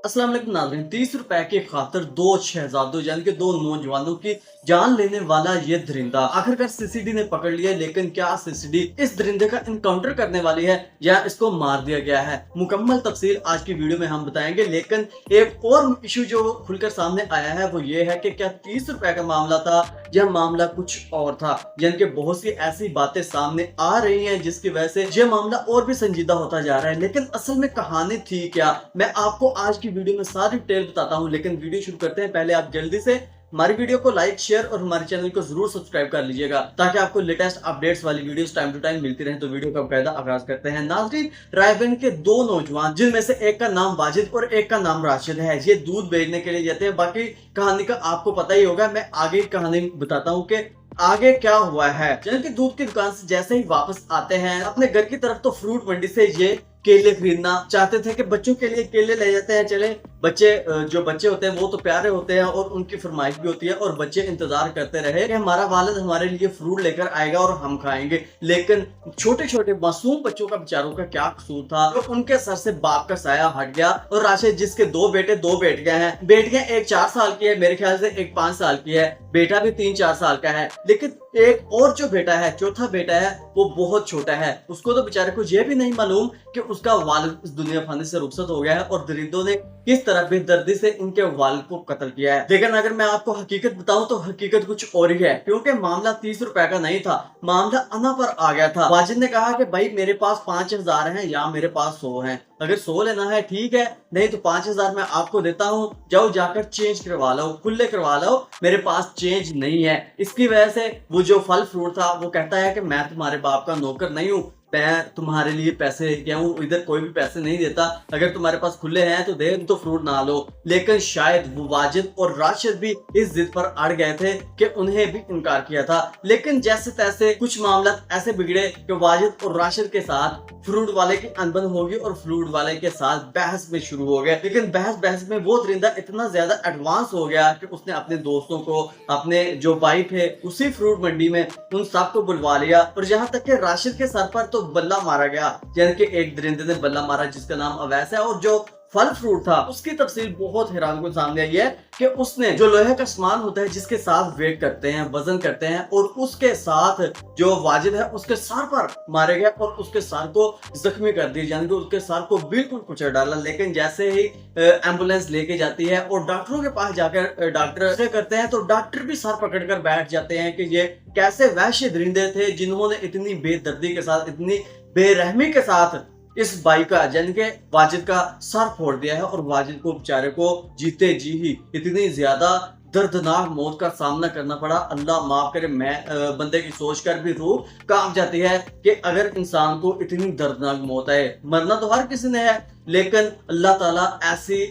अस्सलाम वालेकुम नाज़रीन। 30 रुपए की खातिर दो शहजादों यानी कि दो नौजवानों की जान लेने वाला ये दरिंदा आखिरकार सीसीडी ने पकड़ लिया। लेकिन क्या सीसीडी इस दरिंदे का इनकाउंटर करने वाली है या इसको मार दिया गया है? मुकम्मल तफसील आज की वीडियो में हम बताएंगे। लेकिन एक और इशू जो खुलकर सामने आया है वो ये है कि क्या 30 रुपए का मामला था या मामला कुछ और था। यानी कि बहुत सी ऐसी बातें सामने आ रही हैं जिसकी वजह से ये मामला और भी संजीदा होता जा रहा है। लेकिन असल में कहानी थी क्या, मैं आपको आज की वीडियो में सारी डिटेल बताता हूं। लेकिन वीडियो शुरू करते हैं, पहले आप जल्दी से हमारी वीडियो को लाइक शेयर और हमारे चैनल को जरूर सब्सक्राइब कर लीजिएगा ताकि आपको लेटेस्ट अपडेट्स वाली वीडियोस टाइम टू टाइम मिलती रहे। तो वीडियो का बकायदा आगाज करते हैं। नाज़रीन, रायबरेली के दो नौजवान जिनमें से एक का नाम वाजिद और एक का नाम राशिद है, ये दूध बेचने के लिए जाते हैं। बाकी कहानी का आपको पता ही होगा, मैं आगे कहानी बताता हूँ कि आगे क्या हुआ है। जिनके दूध की दुकान से जैसे ही वापस आते हैं अपने घर की तरफ, तो फ्रूट मंडी से ये केले खरीदना चाहते थे कि बच्चों के लिए केले ले जाते हैं। चले बच्चे जो बच्चे होते हैं वो तो प्यारे होते हैं और उनकी फरमाइश भी होती है और बच्चे इंतजार करते रहे कि हमारा वालिद हमारे लिए फ्रूट लेकर आएगा और हम खाएंगे। लेकिन छोटे छोटे मासूम बच्चों का बेचारों का क्या कसूर था, तो उनके सर से बाप का साया हट गया। और राशिद जिसके दो बेटियां हैं, बेटियां एक 4 साल की है, मेरे ख्याल से एक 5 साल की है, बेटा भी 3-4 साल का है। लेकिन एक और जो बेटा है, चौथा बेटा है, वो बहुत छोटा है। उसको तो बेचारे को ये भी नहीं मालूम कि उसका वालिद इस दुनिया फानी से रुखसत हो गया है और दरिंदों ने किस तरह बेदर्दी से इनके वालिद को कत्ल किया है। लेकिन अगर मैं आपको हकीकत बताऊं तो हकीकत कुछ और ही है, क्योंकि मामला 30 रुपए का नहीं था, मामला अना पर आ गया था। वाजिद ने कहा कि भाई मेरे पास 5000 हैं या मेरे पास 100 हैं, अगर 100 लेना है ठीक है, नहीं तो 5000 मैं आपको देता हूँ, जाओ जाकर चेंज करवा लो, खुले करवा लो, मेरे पास चेंज नहीं है। इसकी वजह से वो जो फल फ्रूट था वो कहता है कि मैं तुम्हारे बाप का नौकर नहीं हूँ, मैं तुम्हारे लिए पैसे लेके आऊं, इधर कोई भी पैसे नहीं देता, अगर तुम्हारे पास खुले हैं तो दे, तो फ्रूट ना लो। लेकिन शायद वो वाजिद और राशिद भी इस जिद पर अड़ गए थे कि उन्हें भी इनकार किया था। लेकिन जैसे तैसे कुछ मामला ऐसे बिगड़े कि वाजिद और राशिद के साथ फ्रूट वाले की अनबन होगी और फ्रूट वाले के साथ बहस में शुरू हो गए। लेकिन बहस में वो दरिंदा इतना ज्यादा एडवांस हो गया कि उसने अपने दोस्तों को, अपने जो भाई थे उसी फ्रूट मंडी में, उन सबको बुलवा लिया। और यहाँ तक कि राशिद के सर पर तो बल्ला मारा गया, यानी कि एक दरिंदे ने बल्ला मारा जिसका नाम अवैस है। और जो फल फ्रूट था उसकी तफसील बहुत हैरान को सामने आई है कि उसने जो लोहे का सामान होता है जिसके साथ वेट करते हैं, वजन करते हैं, और उसके साथ जो वाजिद है उसके सर पर मारे गए और उसके सर को जख्मी कर दिया, यानी कि उसके सर को बिल्कुल कुचल डाला। लेकिन जैसे ही एम्बुलेंस लेके जाती है और डॉक्टरों के पास जाकर डॉक्टर से करते हैं तो डॉक्टर भी सर पकड़कर बैठ जाते हैं कि ये कैसे वहशी दरिंदे थे जिन्होंने इतनी बेदर्दी के साथ, इतनी बेरहमी के साथ इस भाई का यानी कि वाजिद का सर फोड़ दिया है। और वाजिद को बेचारे को जीते जी ही इतनी ज्यादा दर्दनाक मौत का सामना करना पड़ा। अल्लाह माफ करे, मैं बंदे की सोच कर भी रूह कांप जाती है कि अगर इंसान को इतनी दर्दनाक मौत आए। मरना तो हर किसी ने है, लेकिन अल्लाह ताला ऐसी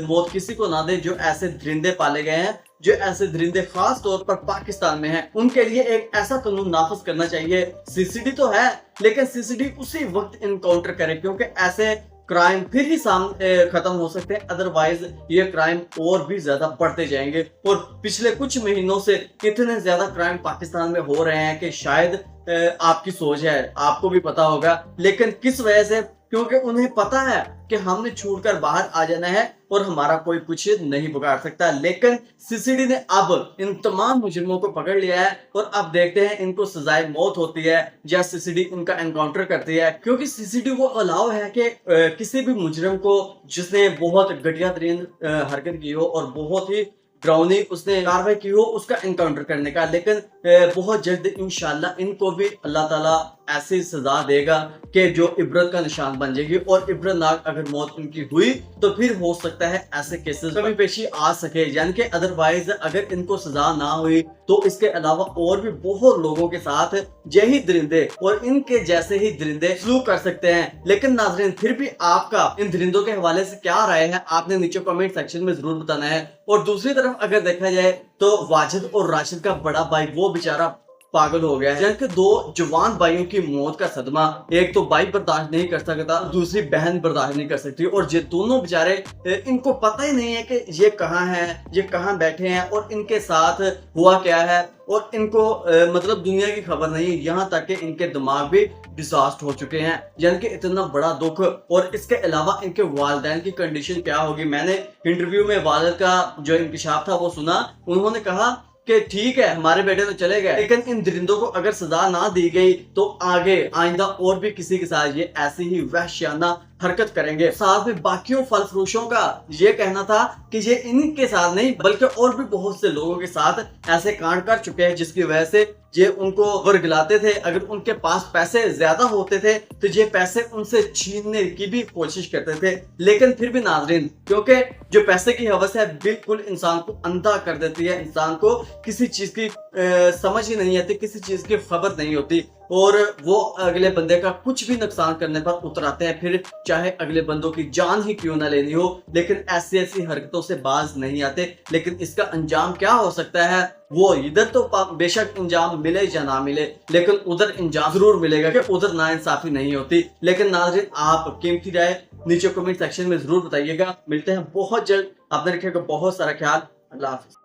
मौत किसी को ना दे। जो ऐसे दरिंदे पाले गए हैं, जो ऐसे दरिंदे खास तौर पर पाकिस्तान में हैं, उनके लिए एक ऐसा कानून नाफिज करना चाहिए। सीसीडी तो है, लेकिन सीसीडी उसी वक्त इनकाउंटर करे, क्योंकि ऐसे क्राइम फिर ही खत्म हो सकते हैं, अदरवाइज ये क्राइम और भी ज्यादा बढ़ते जाएंगे। और पिछले कुछ महीनों से इतने ज्यादा क्राइम पाकिस्तान में हो रहे हैं कि शायद आपकी सोच है, आपको भी पता होगा। लेकिन किस वजह से? क्योंकि उन्हें पता है कि हमने छूट कर बाहर आ जाना है और हमारा कोई कुछ नहीं बिगाड़ सकता। लेकिन सीसीडी ने अब इन तमाम मुजरिमों को पकड़ लिया है और अब देखते हैं इनको सजाए मौत होती है या सीसीडी इनका एनकाउंटर करती है। क्योंकि सीसीडी को अलाउ है कि किसी भी मुजरिम को जिसने बहुत घटिया तरीन हरकत की हो और बहुत ही ड्राउनी उसने कार्रवाई की हो, उसका एनकाउंटर करने का। लेकिन बहुत जल्द इंशाल्लाह इनको भी अल्लाह ताला ऐसी सजा देगा कि जो इबरत का निशान बन जाएगी। और इबरतनाक अगर मौत इनकी हुई तो फिर हो सकता है ऐसे केसेस कभी पेशी आ सके, यानी कि अदरवाइज अगर इनको सजा ना हुई तो इसके अलावा और भी बहुत लोगों के साथ यही दरिंदे और इनके जैसे ही दरिंदे सलूक कर सकते हैं। लेकिन नाज़रीन, फिर भी आपका इन दरिंदों के हवाले से क्या राय है, आपने नीचे कमेंट सेक्शन में जरूर बताना है। और दूसरी तरफ अगर देखा जाए तो वाजिद और राशिद का बड़ा भाई वो बेचारा पागल हो गया है। जबकि दो जवान भाइयों की मौत का सदमा, एक तो भाई बर्दाश्त नहीं कर सकता, दूसरी बहन बर्दाश्त नहीं कर सकती, और ये दोनों बेचारे इनको पता ही नहीं है कि ये कहाँ हैं, ये कहाँ बैठे हैं और इनके साथ हुआ क्या है, और इनको मतलब दुनिया की खबर नहीं है। यहाँ तक कि इनके दिमाग भी डिजास्ट हो चुके हैं, यानी कि इतना बड़ा दुख। और इसके अलावा इनके वालिदैन की कंडीशन क्या होगी। मैंने इंटरव्यू में वालिद का जो इंकशाफ था वो सुना। उन्होंने कहा कि ठीक है हमारे बेटे तो चले गए, लेकिन इन दरिंदों को अगर सजा ना दी गई तो आगे आइंदा और भी किसी के साथ ये ऐसी ही वहशियाना हरकत करेंगे। साथ में बाकियों फल फरोशों का ये कहना था कि ये इनके साथ नहीं बल्कि और भी बहुत से लोगों के साथ ऐसे कांड कर चुके हैं, जिसकी वजह से ये उनको वर्गलाते थे। अगर उनके पास पैसे ज्यादा होते थे तो ये पैसे उनसे छीनने की भी कोशिश करते थे। लेकिन फिर भी नाज़रीन, क्योंकि जो पैसे की हवस है बिल्कुल इंसान को अंधा कर देती है, इंसान को किसी चीज की समझ ही नहीं आती, किसी चीज की खबर नहीं होती, और वो अगले बंदे का कुछ भी नुकसान करने पर उतर आते हैं, फिर चाहे अगले बंदों की जान ही क्यों ना लेनी हो। लेकिन ऐसी ऐसी हरकतों से बाज नहीं आते। लेकिन इसका अंजाम क्या हो सकता है, वो इधर तो बेशक अंजाम मिले या ना मिले, लेकिन उधर अंजाम जरूर मिलेगा कि उधर नाइंसाफी नहीं होती। लेकिन नाज़रीन, आप कीमती राय नीचे कमेंट सेक्शन में जरूर बताइएगा। मिलते हैं बहुत जल्द। आपने रखिएगा बहुत सारा ख्याल। अल्लाह हाफिज।